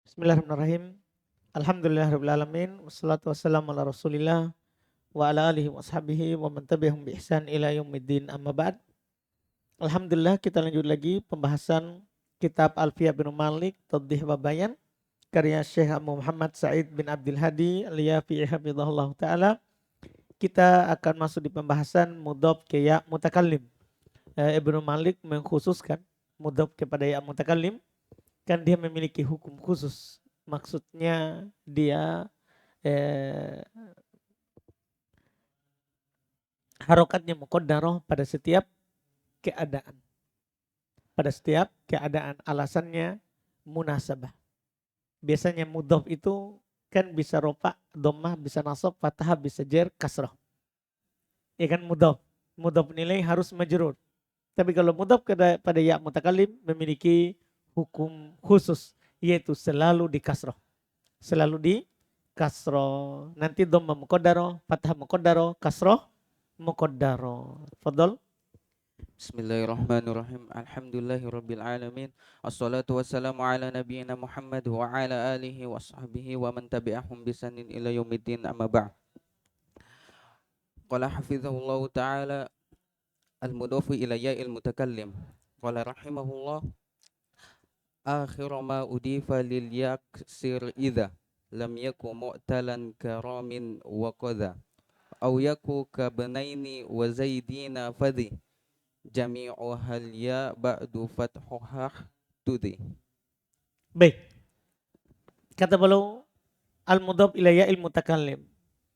Bismillahirrahmanirrahim. Alhamdulillahirrahmanirrahim. Wassalatu wassalamu ala rasulillah wa ala alihi wa ashabihi wa man tabi'ahum bi ihsan ila yaumiddin amma ba'd. Alhamdulillah kita lanjut lagi pembahasan kitab Alfiyah bin Malik Tadhih wa Bayan karya Syekh Muhammad Sa'id bin Abdul Hadi al-Yafi'i hafizahullah ta'ala. Kita akan masuk di pembahasan mudhaf ke ya mutakallim. Ibnu Malik mengkhususkan mudhaf kepada ya mutakallim kan dia memiliki hukum khusus. Maksudnya dia harokatnya muqaddarah pada setiap keadaan. Pada setiap keadaan, alasannya munasabah. Biasanya mudhaf itu kan bisa rofa, dhammah, bisa nasab, fathah, bisa jar, kasrah. Ya kan mudhaf. Mudhaf nilai harus majrur. Tapi kalau mudhaf pada ya mutakallim memiliki hukum khusus, yaitu selalu di kasrah. Selalu di kasroh. Nanti dhamma muqaddarah, fathah muqaddarah, kasroh muqaddarah. Fadhal. Bismillahirrahmanirrahim. Alhamdulillahirabbil alamin. Wassalatu wassalamu ala nabiyyina Muhammad wa ala alihi wa sahbihi wa man tabi'ahum bisanin ila yaumiddin amma ba'd. Qala hafizahullahu ta'ala al-mudhafu ila ya'il mutakallim. Qala rahimahullah akhiru ma udifa lil yaksir idza lam yaku mu'talan karamin wa qadha aw yaku kabnaini wa zaidina fadhi jami'u hal ya ba'du fathuhah tudi. Baik. Kata beliau al-mudhaf ila ya'il mutakallim.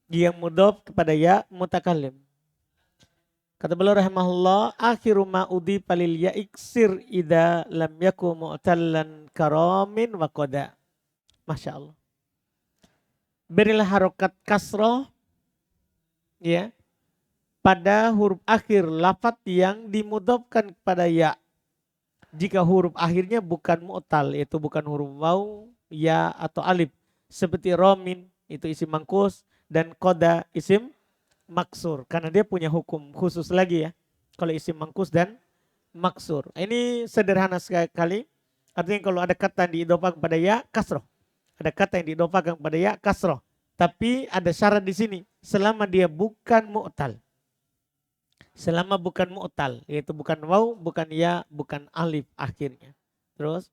Yang mudhaf kepada ya mutakallim. Kata beliau rahimahullah akhiru ma udhifa lil ya'iksir idza lam yaku mu'tallan karamin wa qada. Masya Allah. Berilah harokat kasroh ya pada huruf akhir lafaz yang dimudhafkan kepada ya. Jika huruf akhirnya bukan mu'tal, yaitu bukan huruf waw, ya atau alif. Seperti romin itu isim mangkus dan koda isim maksur. Karena dia punya hukum khusus lagi ya. Kalau isim mangkus dan maksur. Ini sederhana sekali. Artinya kalau ada kata yang diidhofahkan kepada ya, kasroh. Ada kata yang diidhofahkan kepada ya, kasroh. Tapi ada syarat di sini. Selama dia bukan mu'tal. Selama bukan mu'tal, yaitu bukan waw, bukan ya, bukan alif akhirnya. Terus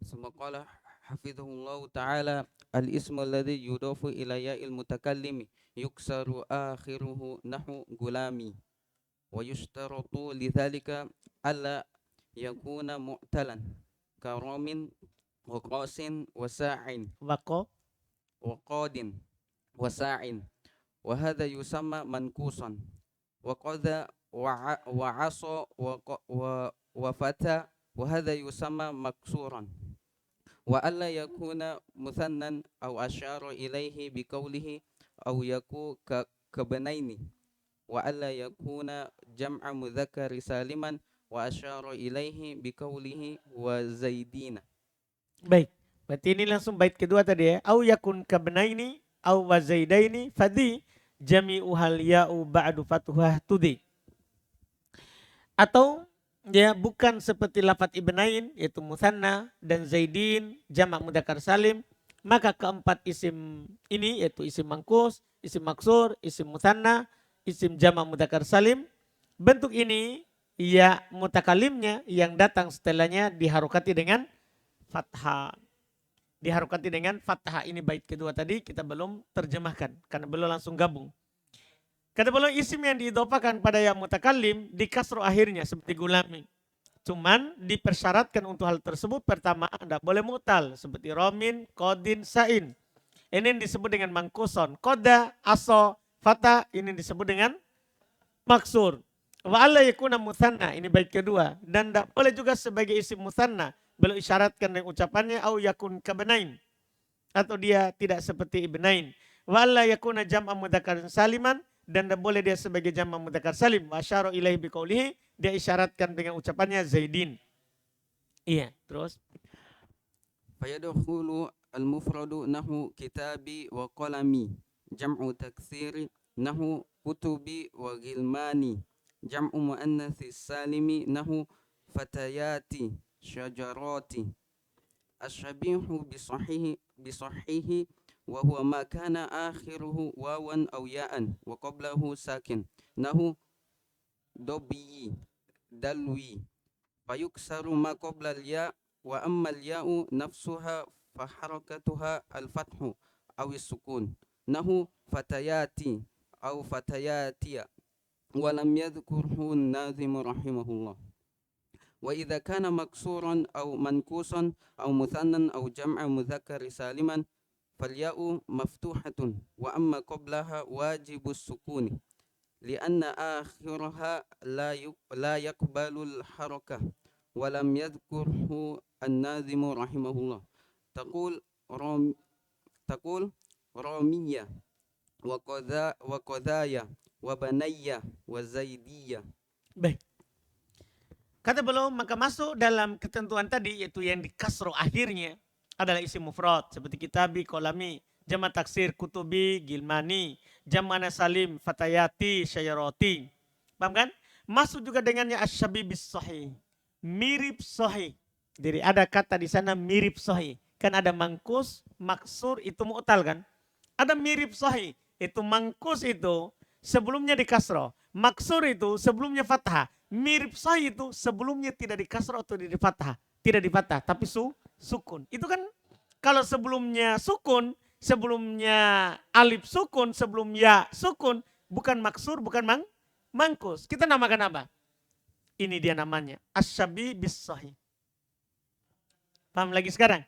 Summa qala hafizahullahu ta'ala al-ismu alladhi yudafu ila ya'il mutakallimi yuksaru akhiruhu nahu gulami wa yushtaratu lidhalika alla yakuna mu'talan karamin wa qasin wa sa'in wako wa qadin wa sa'in wa hadha yusamma mankusan wa qadha wa asa wa fata wa hadha yusamma maksuran wa alla yakuna muthannan aw asyara ilaihi biqaulihi aw yaku kabnaini wa alla yakuna jam'a mudzakkari saliman wa asyara ilaihi biqaulihi wa zaidina. baik. Berarti ini langsung bait kedua tadi ya. Au yakun kabnaini au wazaidaini fadi jami'u hal ya'u ba'du fatuhah tudi. Atau dia bukan seperti lafaz ibnain yaitu musanna dan zaidin jamak mudzakkar salim, maka keempat isim ini yaitu isim mangkus, isim maksur, isim musanna, isim jamak mudzakkar salim, bentuk ini ya mutakalimnya yang datang setelahnya diharokati dengan fathah. Diharokati dengan fathah. Ini bait kedua tadi kita belum terjemahkan karena belum langsung gabung. Kata beliau isim yang diidhofakan pada yang mutakallim di kasro akhirnya seperti gulami. Cuman dipersyaratkan untuk hal tersebut pertama tidak boleh mutal seperti romin, kodin, sain. Ini yang disebut dengan mangkuson. Koda, aso, fata ini disebut dengan maksur. Wa alla yakuna musanna ini bait kedua dan tidak boleh juga sebagai isim musanna. Beliau isyaratkan dengan ucapannya au yakun kabnain atau dia tidak seperti ibnain. Wa alla yakuna jam'a mudzakkar saliman dan tidak boleh dia sebagai jam'a mudzakkar salim. Wa asyara ilaihi biqaulihi dia isyaratkan dengan ucapannya zaidin. Iya, terus Fayadkhulu al-mufradu nahu kitabi wa qalami jam'u taktsiri nahu kutubi wa gilmani jam'u muannathis salimi nahu fatayati شجرات. الشبيح بصحيح وهو ما كان آخره واوا أو ياء وقبله ساكن نحو ضبي دلوي، فيكسر ما قبل الياء. وأما الياء نفسها فحركتها الفتح أو السكون نحو فتياتي أو فتياتي، ولم يذكره الناظم رحمه الله. وإذا كان مكسورا أو منكوسا أو مثنى أو جمع مذكر سالما فالياء مفتوحة، وأما قبلها واجب السكون لأن آخرها لا يقبل الحركة، ولم يذكره الناظم رحمه الله. تقول تقول رامية وقذايا وبنية وزيدية. Baik. Kata belum, maka masuk dalam ketentuan tadi, yaitu yang di kasro akhirnya adalah isim mufrad seperti kitabi, kolami, jamak taksir, kutubi, gilmani, jamak salim, fatayati, syayaroti. Paham kan? Masuk juga dengannya asyabi bis sahih, mirip sahih. Jadi ada kata di sana mirip sahih. Kan ada mangkus, maksur, itu mu'tal kan? Ada mirip sahih, itu mangkus itu sebelumnya di kasro, maksur itu sebelumnya fathah, mirip sahih itu sebelumnya tidak di kasro atau di fathah, tidak di fathah tapi sukun. Itu kan kalau sebelumnya sukun, sebelumnya alif sukun, sebelum ya sukun, bukan maksur, bukan mangkus. Kita namakan apa? Ini dia namanya asyabi bis sahih. Paham lagi sekarang?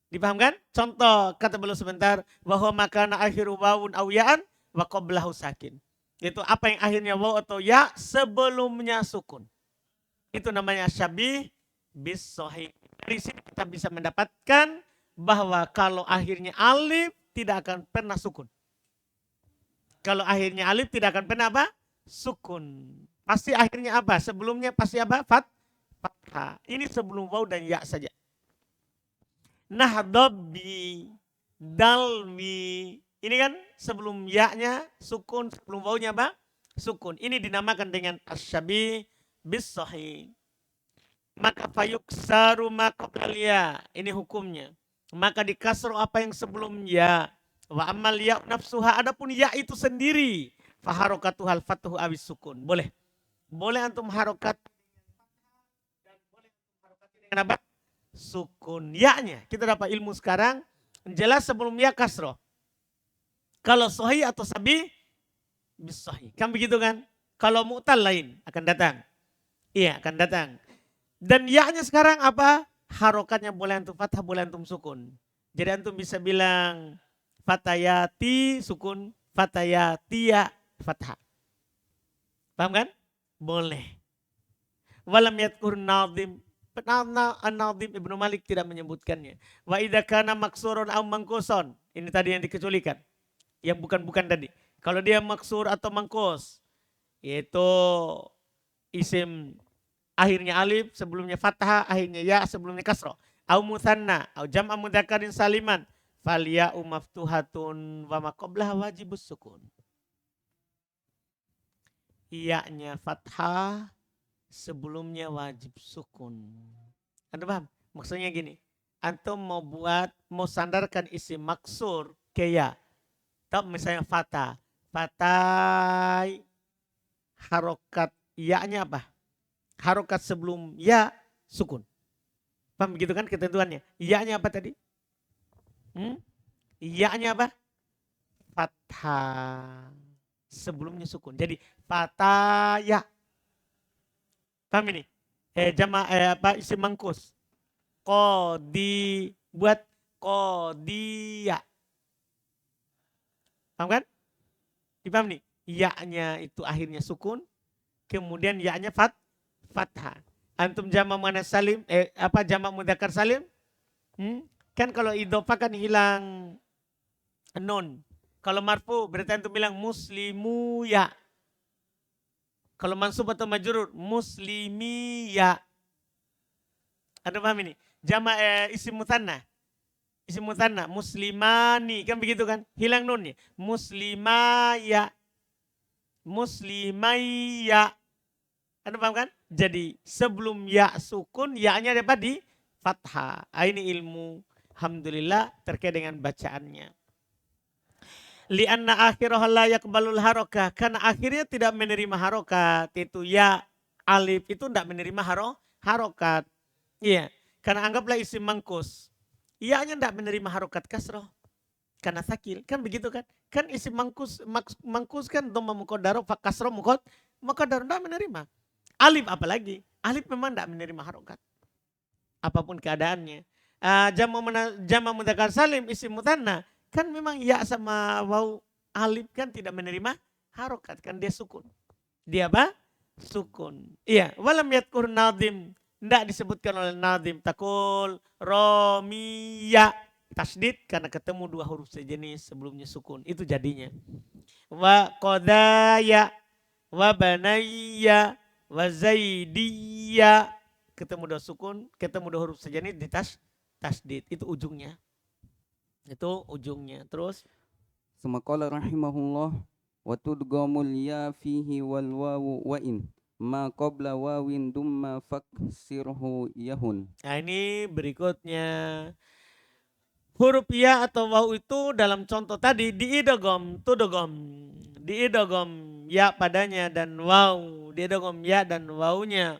Dipahamkan? Contoh kata belum sebentar, bahwa makana akhiru wawun awyaan wa qablahu sakin. Itu apa yang akhirnya waw atau ya sebelumnya sukun. Itu namanya syabih bis sahih. Dari sini kita bisa mendapatkan bahwa kalau akhirnya alif tidak akan pernah sukun. Kalau akhirnya alif tidak akan pernah apa? Sukun. Pasti akhirnya apa? Sebelumnya pasti apa? Fathah. Ini sebelum waw dan ya saja. Nahdobi, dalwi. Ini kan sebelum ya-nya sukun, sebelum waw-nya apa? Sukun. Ini dinamakan dengan asyabi bis sahih. Maka fayuksaru ma qablal ya. Ini hukumnya. Maka dikasro apa yang sebelum ya. Wa amal ya nafsuha, adapun ya itu sendiri. Faharokatuhal fatuhu awis sukun. Boleh. Boleh antum harokat dan boleh harokat dengan apa? Sukun ya-nya. Kita dapat ilmu sekarang jelas sebelum ya kasroh. Kalau sahih atau sabi bis sahih. Kan begitu kan? Kalau mu'tal lain akan datang. Iya, akan datang. Dan ya-nya sekarang apa? Harokatnya boleh antum fathah, boleh antum sukun. Jadi antum bisa bilang fatayati sukun, fatayatia fathah. Paham kan? Boleh. Walam yadkur nadhim. An-Nadhim Ibnu Malik tidak menyebutkannya. Wa idza kana maksurun aw mangkuson. Ini tadi yang dikecualikan. Yang bukan-bukan tadi. Kalau dia maksur atau mangkus, yaitu isim akhirnya alif, sebelumnya fathah, akhirnya ya, sebelumnya kasroh. Au mutsanna, au jam'a mudzakarin saliman, fal ya'u maftuhatun wa ma qablaha wajibus sukun. Iya-nya fathah, sebelumnya wajib sukun. Anda paham? Maksudnya gini, antum mau sandarkan isim maksur ke ya. Tahu misalnya fatah. Fatai, harokat ya-nya apa? Harokat sebelum ya sukun. Paham begitu kan ketentuannya? Ya-nya apa tadi? Ya-nya apa? Fathah. Sebelumnya sukun. Jadi fataya. Paham ini? Isim mangkus. Qodi, buat qodiya. Paham kan? Dipaham nih? Ya-nya itu akhirnya sukun. Kemudian ya-nya fathah. Antum jama' muannas salim, jama' mudzakkar salim? Kan kalau idhofah kan hilang nun. Kalau marfu berarti antum bilang muslimu ya. Kalau mansub atau majrur muslimiya. Anda paham ini? Jama' isim mutsanna. Isim mutsanna muslimani, kan begitu kan? Hilang nunnya. Muslimaya. Muslimaya. Anda paham kan? Jadi sebelum ya sukun, ya-nya dapat di fathah. Ini ilmu alhamdulillah terkait dengan bacaannya. Lianna akhirah la yaqbalul harokah. Karena akhirnya tidak menerima harokat. Itu ya alif itu tidak menerima harokat. Iya. Karena anggaplah isim mangkus. Ya-nya tidak menerima harokat kasroh. Karena sakil. Kan begitu kan? Kan isim mangkus kan dhamma muqaddaro fa kasroh muqaddaro tidak menerima. Alif apalagi. Alif memang tidak menerima harokat. Apapun keadaannya. Jama mudzakkar salim isim mutanna. Kan memang ya sama waw alif kan tidak menerima harokat. Kan dia sukun. Dia apa? Sukun. Iya. Walam yadkur nadim. Tidak disebutkan oleh nadim. Takul romiya. Tasdid karena ketemu dua huruf sejenis sebelumnya sukun. Itu jadinya. Wa qadaya. Wa banaya. Wa zaidiya. Ketemu dua sukun. Ketemu dua huruf sejenis di tasdid. Itu ujungnya. Itu ujungnya. Terus. Summa qala rahimahullah wa tudgamul ya fihi wal wawu wa in ma qabla wawin dumma faksirhu yahun. Nah ini berikutnya. Huruf ya atau waw itu dalam contoh tadi diidogom, tudogom. Diidogom ya padanya dan waw. Diidogom ya dan wawnya.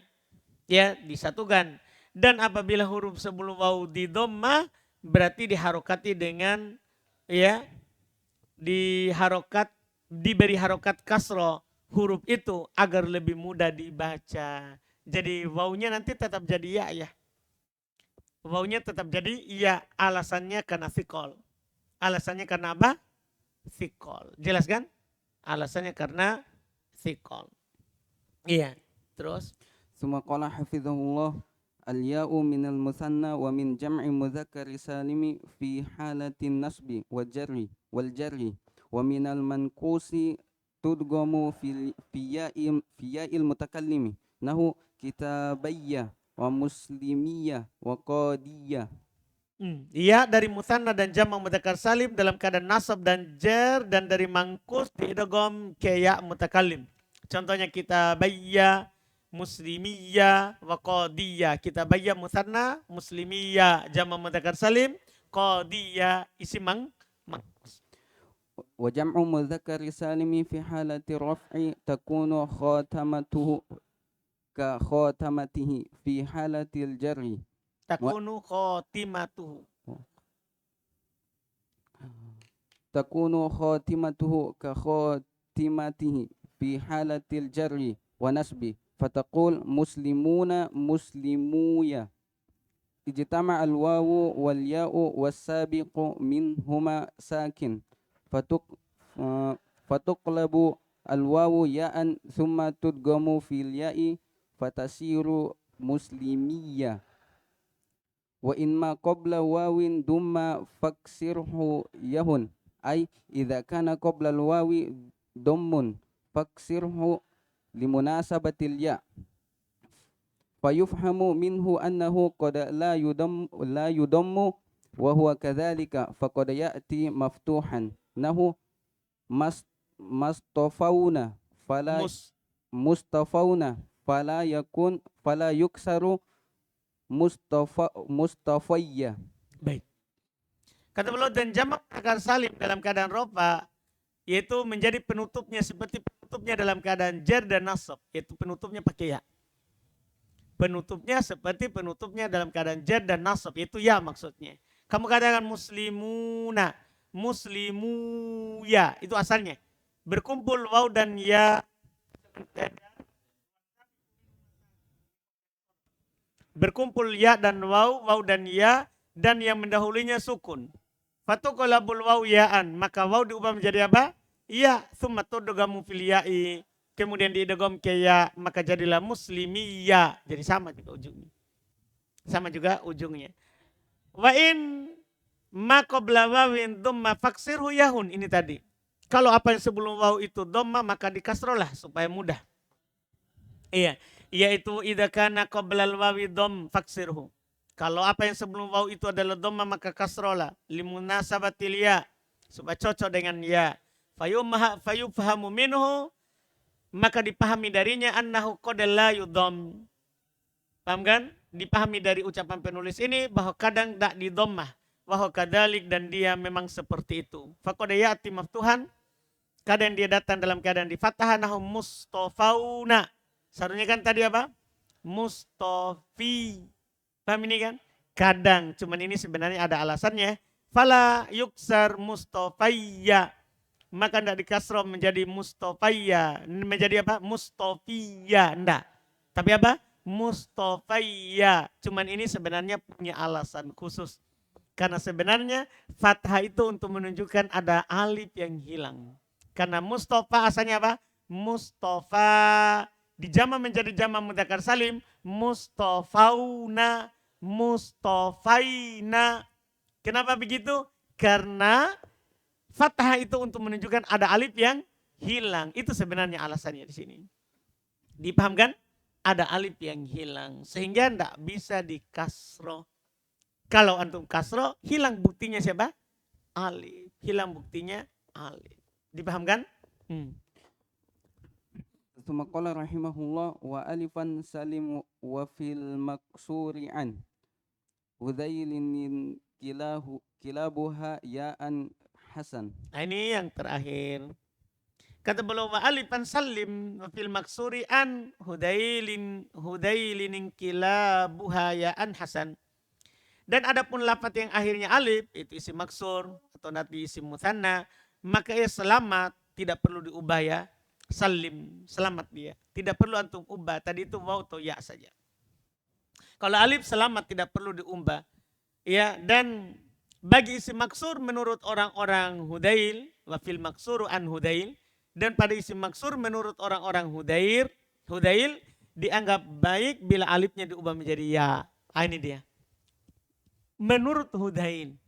Ya disatukan. Dan apabila huruf sebelum waw di dhamma berarti diharokati dengan ya diberi harokat kasro huruf itu agar lebih mudah dibaca. Jadi wawnya nanti tetap jadi ya. Wawnya tetap jadi ya. Alasannya karena sikol. Alasannya karena apa? Sikol. Jelas kan? Alasannya karena sikol. Iya. Terus. Summa qala hafizahullah al-ya'u minal musanna wa min jam'i mudzakkari salimi fi halatin nasbi wal jarri wa minal manqusi tudgamu fi ya'il mutakallimi nahu kitabayya wa muslimiyya wa qadiyya. Iya dari musanna dan jamak mudzakkar salim dalam keadaan nasab dan jar dan dari mangkus diidgham ke ya mutakallim. Contohnya kitabayya, muslimiyya wa qadiyya. Kitabayya musanna, muslimiyya jamak mudzakkar salim, qadiyya isim mangkus. Wa jam'u mudzakkari salimi fi halati raf'i takunu khatamatuhu ka khatamatihi fi halatil jarri. Takunu khotimatuhu. Takunu khatimatuhu ka khatimatihi fi halatil jarri wa nasbi fataqul muslimuna muslimuya ijtama al wawu wal ya'u was sabiqu minhuma sakin fatuqlabu al wawu ya'an thumma tudgamu fil ya'i fatasiru muslimiyya wa in ma qabla wawin dumma faksirhu yahun ay idza kana qabla al wawi dummun faksirhu limunasabatil ya fayufhamu minhu annahu qad la yudammu wa huwa kadzalika faqad ya'ti maftuhan nahu mustafawna fala yuksaru mustafayya. Baik. Kata beliau dan jamak mudzakkar salim dalam keadaan rofa yaitu menjadi penutupnya seperti penutupnya dalam keadaan jar dan nasab, yaitu penutupnya pakai ya. Penutupnya seperti penutupnya dalam keadaan jar dan nasab, yaitu ya maksudnya. Kamu katakan muslimuna, muslimuya, itu asalnya. Berkumpul waw dan ya. Berkumpul ya dan waw, waw dan ya, dan yang mendahulunya sukun. Fatuqlabul waw ya'an, maka waw diubah menjadi apa? Ya, tsumma tudghamu fil ya'i. Kemudian diidgham ke ya, maka jadilah muslimiyya. Jadi sama juga ujungnya. Sama juga ujungnya. Wa in ma qabla wawin dhamma faksirhu yahun, ini tadi. Kalau apa yang sebelum waw itu dhamma maka dikasrolah supaya mudah. Iya, yaitu idza kana qabla wawi dhamm faksirhu. Kalau apa yang sebelum waw itu adalah dhamma maka kasrolah limunasabatil ya, supaya cocok dengan ya. Fayufhamu minhu maka dipahami darinya annahu qad la yudham. Paham kan? Dipahami dari ucapan penulis ini bahwa kadang tak didommah. Wahwa kadalik, dan dia memang seperti itu. Faqad ya'ti maftuhan, kadang dia datang dalam keadaan di fathah, nahum mustafauna. Seharusnya kan tadi apa? Mustafi. Paham ini kan? Kadang, cuman ini sebenarnya ada alasannya. Fala yuksar mustafayya. Maka tidak dikasroh menjadi mustafayya. Menjadi apa? Mustafiyya. Enggak. Tapi apa? Mustafayya. Cuman ini sebenarnya punya alasan khusus. Karena sebenarnya fathah itu untuk menunjukkan ada alif yang hilang. Karena Mustafa asalnya apa? Mustafa. Dijama menjadi jama mudzakkar salim. Mustafauna. Mustafaina. Kenapa begitu? Karena fathah itu untuk menunjukkan ada alif yang hilang. Itu sebenarnya alasannya di sini. Dipahamkan? Ada alif yang hilang. Sehingga tidak bisa dikasroh. Kalau antum kasroh, hilang buktinya siapa? Alif. Hilang buktinya alif. Dipahamkan? ثم قال رحمه الله وألفا سلم وفي المكسور عن هذيل كلابها ياء حسن. Nah, ini yang terakhir. Kata beliau wa alifan salim fil maksuri an hudailin kilabuha ya'an hasan. Dan adapun lafaz yang akhirnya alif itu isim maksur atau nanti isim mutsanna, maka ia selamat, tidak perlu diubah ya. Salim, selamat dia. Tidak perlu antum ubah, tadi itu waw atau ya saja. Kalau alif selamat tidak perlu diubah. Ya, dan bagi isim maksur menurut orang-orang Hudail, wa fil maksuru an Hudail, dan pada isim maksur menurut orang-orang Hudail dianggap baik bila alifnya diubah menjadi ya. Ini dia. Menurut Hudail.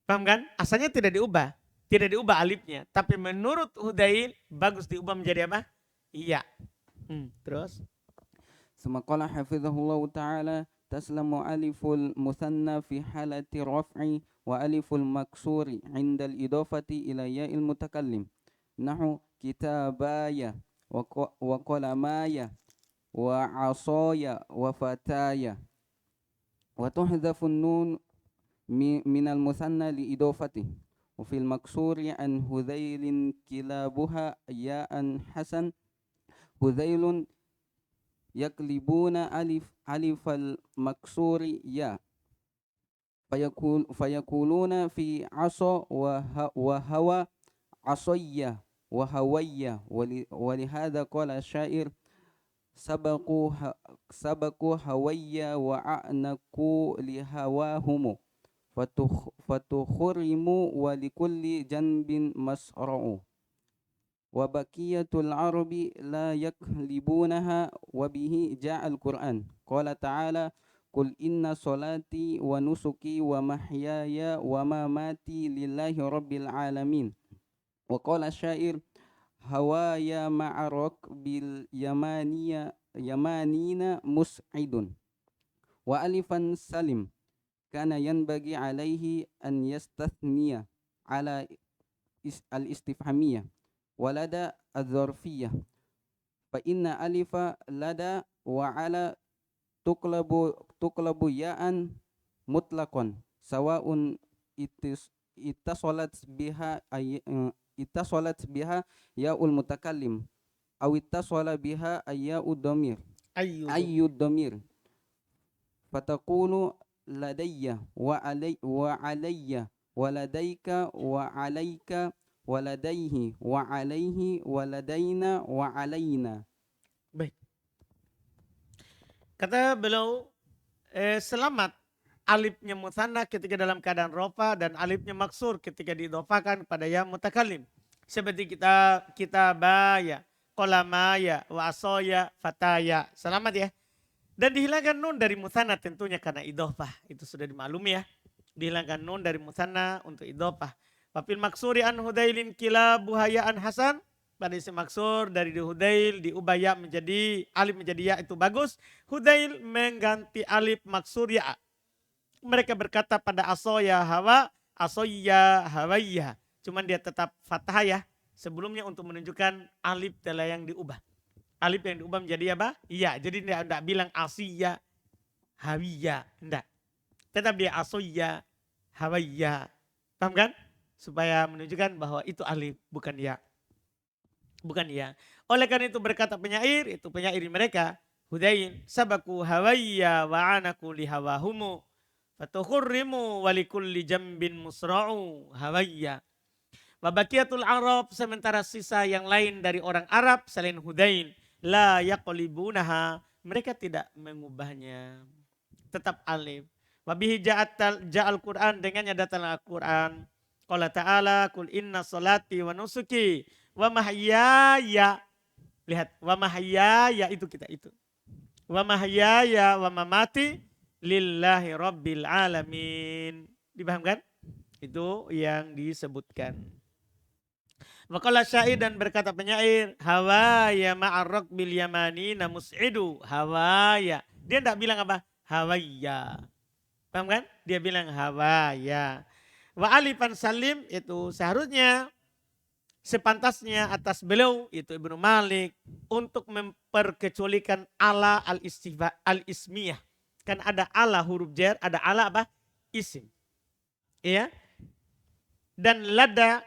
Paham kan? Asalnya tidak diubah. Tidak diubah alifnya. Tapi menurut Hudail bagus diubah menjadi apa? Iya. Terus? ثم قال حفظه الله تعالى تسلم ألف المثنى في حالة الرفع وألف المكسور عند الإضافة إلى ياء المتكلم نحو كتابايا وقلمايا وعصايا وفتايا وتحذف النون من المثنى لإضافته وفي المكسور عن هذيل كلابها ياء حسن هذيل يقلبون ألف المكسور ياء فيقولون في عصا وهوى عصية وهوية ولهذا قال الشاعر سبقوا هوية وأعنقوا لهواهم فتخرموا ولكل جنب مسرع وبقية العرب لا يقلبونها وبه جاء القرآن قال تعالى قل إن صلاتي ونسكي ومحياي ومماتي لله رب العالمين وقال الشاعر هوايا مع ركب اليمانين مسعد وألفا سلم كان ينبغي عليه أن يستثني على الاستفهامية ولدى الظرفية فإن ألف لدى وعلى تقلب ياء مطلقا سواء اتصلت بها ياء المتكلم أو اتصل بها ياء الضمير أي الضمير فتقول لدي وعلي ولديك وعليك ولديه وعليه ولدينا وعلينا. Baik. Kata beliau selamat alifnya mutsanna ketika dalam keadaan rofa dan alifnya maksur ketika diidhofakan pada ya mutakallim. Seperti kita baya, kolamaya, wasoya, fataya. Selamat ya. Dan dihilangkan nun dari mutsanna tentunya karena idhofah. Itu sudah dimaklumi ya. Dihilangkan nun dari mutsanna untuk idhofah. Wafil maksuri an hudailin kila buhayaan hasan. Pada isim maksur dari Hudail diubah ya menjadi alif menjadi ya itu bagus. Hudail mengganti alif maksur ya. Mereka berkata pada asoya hawa, asoya hawaiya. Cuman dia tetap fathah ya. sebelumnya untuk menunjukkan alif telah yang diubah. Alif yang diubah menjadi apa? Ya. Jadi tidak bilang asiya, hawiya. Tidak. Tetap dia asoya, hawaiya. Paham kan? Supaya menunjukkan bahwa itu alif, bukan ya. Bukan ya. Oleh karena itu berkata penyair, itu penyair mereka. Hudain, sabaku hawaiya wa anaku lihawahumu. Fatukhurrimu walikulli jambin musra'u hawaiya. Wabakiatul Arab, sementara sisa yang lain dari orang Arab selain Hudain. La yaqlibunaha, mereka tidak mengubahnya. Tetap alif. Wabihi ja'al Quran, dengannya datanglah Al-Quran. Qala ta'ala kul inna salati wa nusuki wa mahyaya. Lihat, wa mahyaya itu kita itu. Wa mahyaya wa mamati lillahi rabbil alamin. Dipahamkan? Itu yang disebutkan. Waqala syair, dan berkata penyair, hawaya ma'arraq bil yamani namus'idu. Hawaya. Dia tidak bilang apa? Hawaya. Paham kan? Dia bilang hawaya. Wa alifan salim, itu seharusnya sepantasnya atas beliau itu Ibnu Malik untuk memperkecualikan ala al-ismiyah. Kan ada ala huruf jar, ada ala apa? Isim. Iya. Dan lada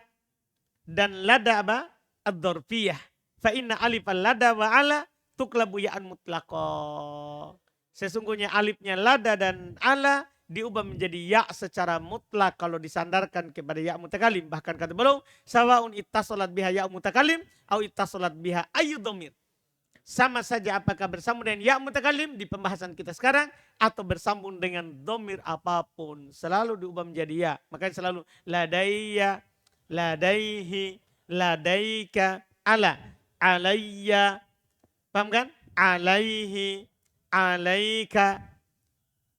apa? Ad-dzarfiyah. Fa inna alifal lada wa ala tuklabu ya'an mutlaqah. Sesungguhnya alifnya lada dan ala diubah menjadi ya secara mutlak kalau disandarkan kepada ya mutakalim. Bahkan kata beliau, sawaun ittasalat biha ya mutakalim au ittasalat biha ayu dhamir. Sama saja apakah bersambung dengan ya mutakalim di pembahasan kita sekarang atau bersambung dengan dhamir apapun, selalu diubah menjadi ya. Makanya selalu ladaiya, ladaihi, ladaika, ala, alayya. Paham kan? Alaihi, alaika.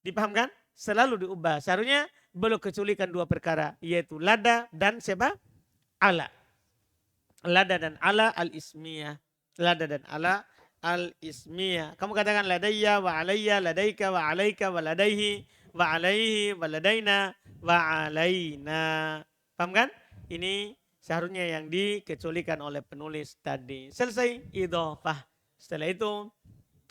Dipahamkan? Selalu diubah. Seharusnya belum kecualikan dua perkara, yaitu lada dan siapa? Ala. Lada dan ala al-ismiyah. Lada dan ala al-ismiyah. Kamu katakan ladayya wa alayya, ladaika wa alaika wa ladaihi wa alaihi wa ladaina wa alaina. Paham kan? Ini seharusnya yang dikecualikan oleh penulis tadi. Selesai idhofah. Setelah itu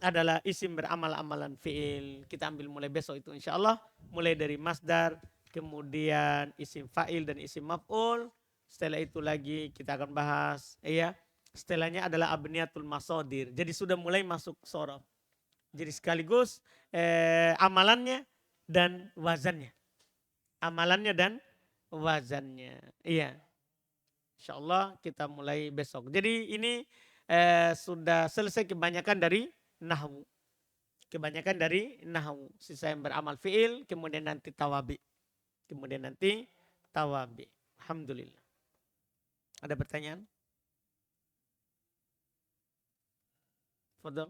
adalah isim beramal amalan fi'il. Kita ambil mulai besok itu insya Allah. Mulai dari masdar, kemudian isim fa'il dan isim maf'ul. Setelah itu lagi kita akan bahas. Setelahnya adalah abniyatul masodir. Jadi sudah mulai masuk sorof. Jadi sekaligus amalannya dan wazannya. Amalannya dan wazannya. Iya. Insya Allah kita mulai besok. Jadi ini sudah selesai kebanyakan dari nahwu. Kebanyakan dari nahwu. Sisa yang beramal fi'il, kemudian nanti tawabi. Alhamdulillah. Ada pertanyaan? Fadhal.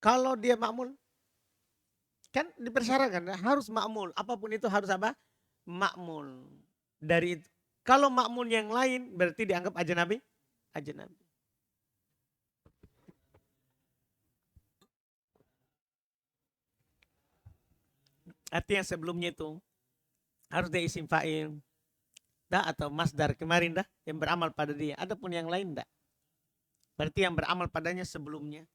Kalau dia makmul, kan dipersyaratkan harus makmul. Apapun itu harus apa? Makmul. Dari itu. Kalau makmul yang lain berarti dianggap ajnabi. Ajnabi. Artinya sebelumnya itu harus dia isim fa'il. Atau masdar kemarin yang beramal pada dia. Adapun yang lain berarti yang beramal padanya sebelumnya.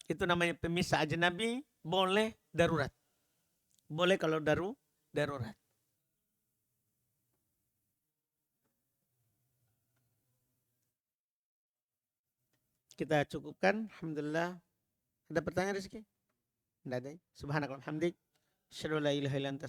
Itu namanya pemisah ajnabi, boleh darurat. Boleh kalau darurat. Kita cukupkan. Alhamdulillah. Ada pertanyaan Rizky? Tidak ada. Subhanakallahumma hamdik. Asyhadu an la ilaha illa anta